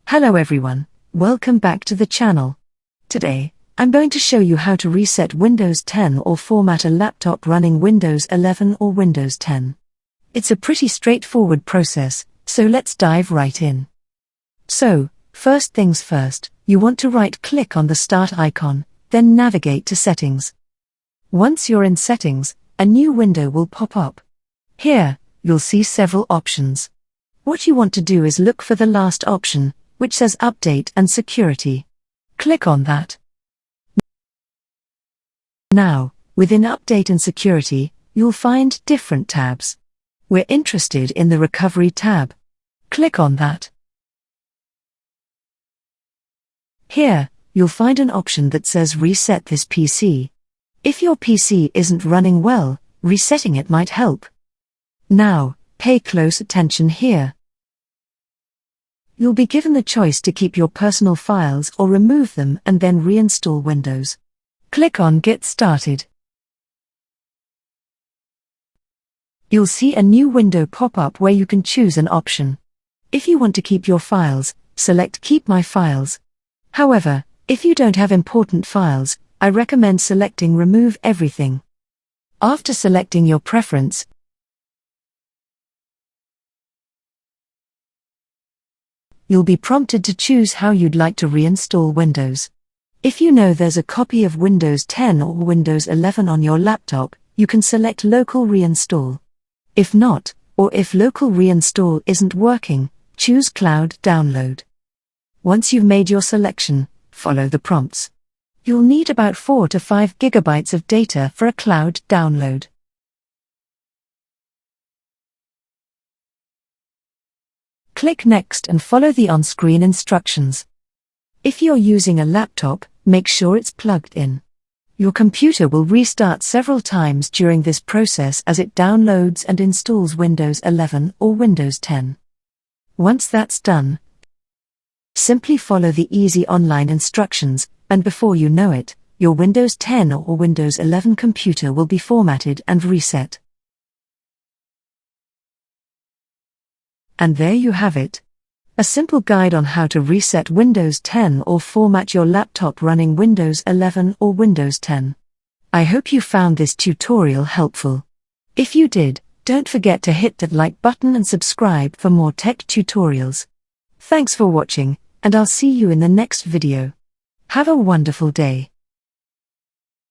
Hello everyone, welcome back to the channel. Today, I'm going to show you how to reset Windows 10 or format a laptop running Windows 11 or Windows 10. It's a pretty straightforward process, so let's dive right in. So, first things first, you want to right-click on the Start icon, then navigate to Settings. Once you're in Settings, a new window will pop up. Here, you'll see several options. What you want to do is look for the last option, which says Update and Security. Click on that. Now, within Update and Security, you'll find different tabs. We're interested in the Recovery tab. Click on that. Here, you'll find an option that says Reset this PC. If your PC isn't running well, resetting it might help. Now, pay close attention here. You'll be given the choice to keep your personal files or remove them and then reinstall Windows. Click on Get Started. You'll see a new window pop up where you can choose an option. If you want to keep your files, select Keep My Files. However, if you don't have important files, I recommend selecting Remove Everything. After selecting your preference, you'll be prompted to choose how you'd like to reinstall Windows. If you know there's a copy of Windows 10 or Windows 11 on your laptop, you can select Local Reinstall. If not, or if Local Reinstall isn't working, choose Cloud Download. Once you've made your selection, follow the prompts. You'll need about 4 to 5 gigabytes of data for a cloud download. Click Next and follow the on-screen instructions. If you're using a laptop, make sure it's plugged in. Your computer will restart several times during this process as it downloads and installs Windows 11 or Windows 10. Once that's done, simply follow the easy online instructions, and before you know it, your Windows 10 or Windows 11 computer will be formatted and reset. And there you have it. A simple guide on how to reset Windows 10 or format your laptop running Windows 11 or Windows 10. I hope you found this tutorial helpful. If you did, don't forget to hit that like button and subscribe for more tech tutorials. Thanks for watching, and I'll see you in the next video. Have a wonderful day.